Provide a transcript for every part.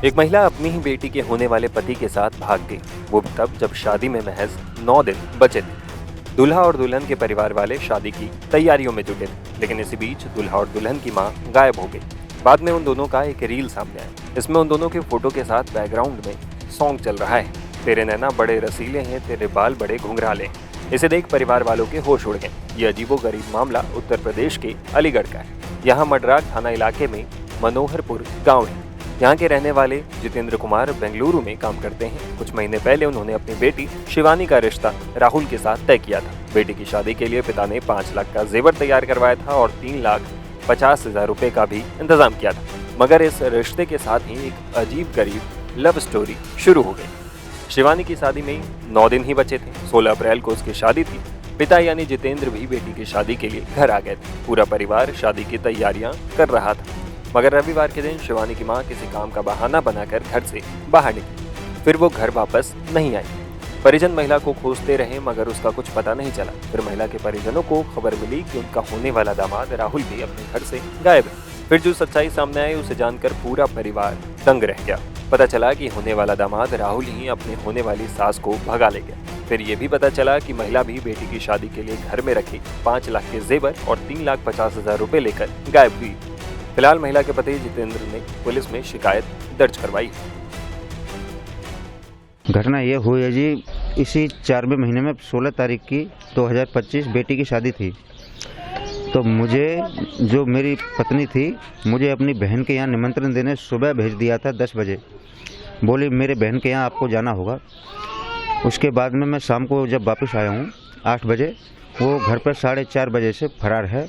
एक महिला अपनी ही बेटी के होने वाले पति के साथ भाग गई, वो भी तब जब शादी में महज 9 दिन बचे थे। दूल्हा और दुल्हन के परिवार वाले शादी की तैयारियों में जुटे थे, लेकिन इसी बीच दूल्हा और दुल्हन की मां गायब हो गई। बाद में उन दोनों का एक रील सामने आया। इसमें उन दोनों के फोटो के साथ बैकग्राउंड में सॉन्ग चल रहा है, तेरे नैना बड़े रसीले हैं, तेरे बाल बड़े घुंघराले हैं। इसे देख परिवार वालों के होश उड़ गए। ये अजीबोगरीब मामला उत्तर प्रदेश के अलीगढ़ का है। यहाँ मडराग थाना इलाके में मनोहरपुर गाँव है। यहाँ के रहने वाले जितेंद्र कुमार बेंगलुरु में काम करते हैं। कुछ महीने पहले उन्होंने अपनी बेटी शिवानी का रिश्ता राहुल के साथ तय किया था। बेटी की शादी के लिए पिता ने 5 लाख का जेवर तैयार करवाया था और 3,50,000 रुपए का भी इंतजाम किया था। मगर इस रिश्ते के साथ ही एक अजीब गरीब लव स्टोरी शुरू हो गई। शिवानी की शादी में 9 दिन ही बचे थे। 16 अप्रैल को उसकी शादी थी। पिता यानी जितेंद्र भी बेटी की शादी के लिए घर आ गए थे। पूरा परिवार शादी की तैयारियां कर रहा था, मगर रविवार के दिन शिवानी की मां किसी काम का बहाना बनाकर घर से बाहर निकली। फिर वो घर वापस नहीं आई। परिजन महिला को खोजते रहे, मगर उसका कुछ पता नहीं चला। फिर महिला के परिजनों को खबर मिली कि उनका होने वाला दामाद राहुल भी अपने घर से गायब है। फिर जो सच्चाई सामने आई उसे जानकर पूरा परिवार दंग रह गया। पता चला कि होने वाला दामाद राहुल ही अपने होने वाली सास को भगा ले गया। फिर ये भी पता चला कि महिला भी बेटी की शादी के लिए घर में रखी 5 लाख के जेवर और 3,50,000 रुपए लेकर गायब हुई। फिलहाल महिला के पति जितेंद्र ने पुलिस में शिकायत दर्ज करवाई। घटना ये हुई है जी, इसी 4वें महीने में 16 तारीख की 2025 बेटी की शादी थी। तो मुझे, जो मेरी पत्नी थी, मुझे अपनी बहन के यहाँ निमंत्रण देने सुबह भेज दिया था 10 बजे। बोली मेरे बहन के यहाँ आपको जाना होगा। उसके बाद में मैं शाम को जब वापस आया हूँ 8 बजे, वो घर पर 4:30 बजे से फरार है।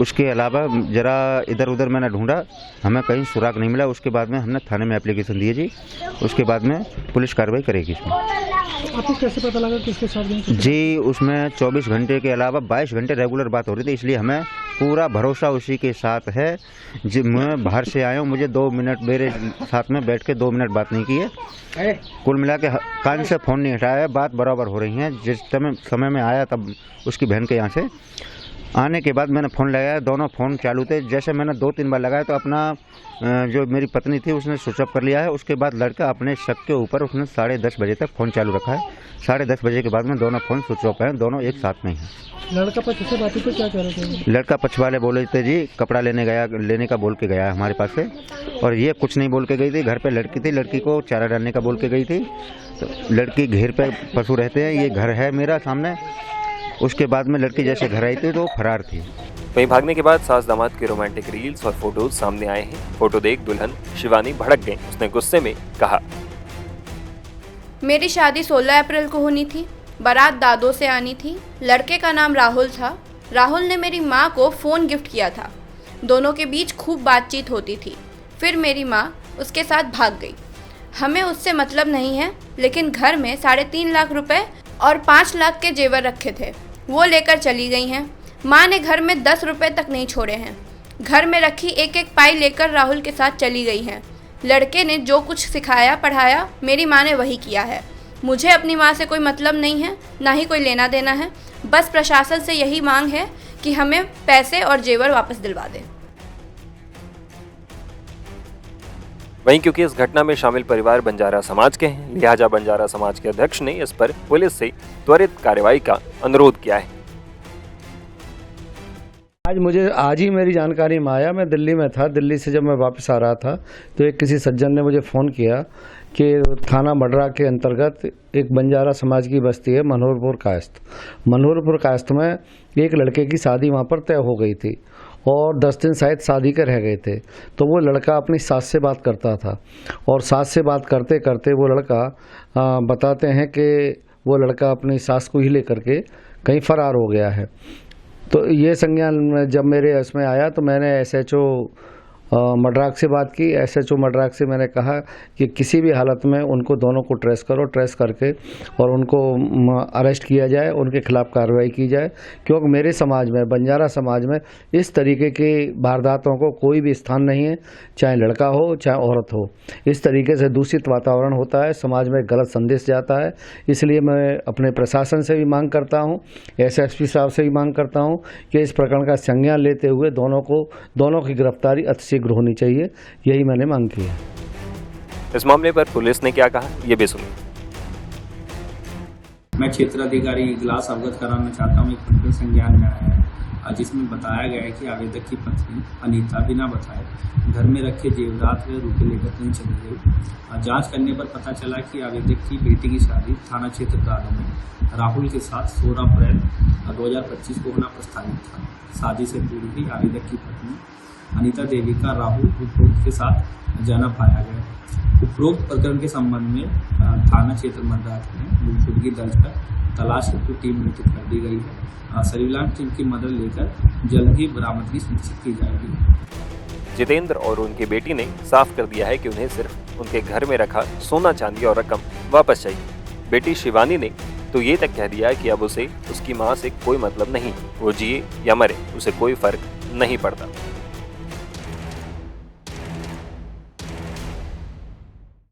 उसके अलावा जरा इधर उधर मैंने ढूंढा, हमें कहीं सुराग नहीं मिला। उसके बाद में हमने थाने में एप्लीकेशन दिए जी। उसके बाद में पुलिस कार्रवाई करेगी इसमें। आपको कैसे पता लगा किसके साथ जी? उसमें 24 घंटे के अलावा 22 घंटे रेगुलर बात हो रही थी, इसलिए हमें पूरा भरोसा उसी के साथ है। जी, मैं बाहर से आया हूँ, मुझे 2 मिनट मेरे साथ में बैठ के 2 मिनट बात नहीं की है। कुल मिला के कान से फ़ोन नहीं हटाया है, बात बराबर हो रही है। जिस समय में आया तब उसकी बहन के यहाँ से आने के बाद मैंने फ़ोन लगाया, दोनों फ़ोन चालू थे। जैसे मैंने 2-3 बार लगाया तो अपना जो मेरी पत्नी थी उसने स्विच ऑफ कर लिया है। उसके बाद लड़का अपने शक के ऊपर उसने 10:30 बजे तक फ़ोन चालू रखा है। 10:30 बजे के बाद में दोनों फ़ोन स्विच ऑफ हैं, दोनों एक साथ में हैं। लड़का पक्ष से बातों पे क्या कह रहे थे? लड़का पक्ष वाले बोले थे जी कपड़ा लेने का बोल के गया है हमारे पास से, और ये कुछ नहीं बोल के गई थी। घर पे लड़की थी, लड़की को चारा डालने का बोल के गई थी। तो लड़की घेर पे पशु रहते हैं, ये घर है मेरा सामने। उसके बाद में लड़की जैसे घर आई थी तो फरार थी। वहीं भागने के बाद सास दामाद के रोमांटिक रील्स और फोटोज सामने आए हैं। फोटो देख दुल्हन शिवानी भड़क गई। उसने गुस्से में कहा, मेरी शादी 16 अप्रैल को होनी थी। बारात दादों से आनी थी। लड़के का नाम राहुल था। राहुल ने मेरी माँ को फ़ोन गिफ्ट किया था। दोनों के बीच खूब बातचीत होती थी। फिर मेरी माँ उसके साथ भाग गई। हमें उससे मतलब नहीं है, लेकिन घर में 3.5 लाख रुपए और 5 लाख के जेवर रखे थे, वो लेकर चली गई हैं। माँ ने घर में 10 रुपए तक नहीं छोड़े हैं। घर में रखी एक पाई लेकर राहुल के साथ चली गई हैं। लड़के ने जो कुछ सिखाया पढ़ाया मेरी माँ ने वही किया है। मुझे अपनी माँ से कोई मतलब नहीं है, ना ही कोई लेना देना है। बस प्रशासन से यही मांग है कि हमें पैसे और जेवर वापस दिलवा दें। वहीं क्योंकि इस घटना में शामिल परिवार बंजारा समाज के हैं, लिहाजा बंजारा समाज के अध्यक्ष ने इस पर पुलिस से त्वरित कार्रवाई का अनुरोध किया है। आज ही मेरी जानकारी में आया। मैं दिल्ली में था। दिल्ली से जब मैं वापस आ रहा था तो एक किसी सज्जन ने मुझे फ़ोन किया कि थाना मडराग के अंतर्गत एक बंजारा समाज की बस्ती है मनोहरपुर कायस्थ। मनोहरपुर कायस्थ में एक लड़के की शादी वहाँ पर तय हो गई थी और 10 दिन शायद शादी के रह गए थे। तो वो लड़का अपनी सास से बात करता था और सास से बात करते करते वो लड़का बताते हैं कि वो लड़का अपनी सास को ही लेकर के कहीं फरार हो गया है। तो ये संज्ञान जब मेरे इसमें आया तो मैंने SHO मडराग से बात की। SHO मडराग से मैंने कहा कि किसी भी हालत में उनको दोनों को ट्रेस करो, ट्रेस करके और उनको अरेस्ट किया जाए, उनके खिलाफ कार्रवाई की जाए। क्योंकि मेरे समाज में, बंजारा समाज में इस तरीके की वारदातों को कोई भी स्थान नहीं है, चाहे लड़का हो चाहे औरत हो। इस तरीके से दूषित वातावरण होता है, समाज में गलत संदेश जाता है। इसलिए मैं अपने प्रशासन से भी मांग करता हूँ, SSP साहब से भी मांग करता हूँ कि इस प्रकरण का संज्ञान लेते हुए दोनों की गिरफ्तारी अतिशीघ्र होनी चाहिए। यही मैंने मांग की है। इस मामले पर पुलिस ने क्या कहा, ये भी सुनिए। मैं क्षेत्राधिकारी इजलास अवगत कराना चाहता हूँ। एक प्रकरण संज्ञान में आया है जिसमें बताया गया है कि आवेदक की पत्नी अनीता बिना बताए घर में रखे जेवरात व रुपये लेकर कहीं चली गई। जांच करने पर पता चला कि आवेदक की बेटी की शादी थाना क्षेत्र दादो में राहुल के साथ 16 अप्रैल 2025 को होना प्रस्तावित था। शादी से पूर्व ही आवेदक की पत्नी अनीता देवी का राहुल उपरोक्त के साथ जाना पाया गया। उपरोक्त प्रकरण के संबंध में थाना क्षेत्र मध्यात में गुमशुदगी दर्ज कर तलाश हेतु टीम गठित कर दी गई है। सर्विलांस टीम की मदद लेकर जल्द ही बरामदगी सुनिश्चित की जाएगी। जितेंद्र और उनकी बेटी ने साफ कर दिया है कि उन्हें सिर्फ उनके घर में रखा सोना चांदी और रकम वापस चाहिए। बेटी शिवानी ने तो ये तक कह दिया कि अब उसे उसकी मां से कोई मतलब नहीं, वो जिए या मरे उसे कोई फर्क नहीं पड़ता।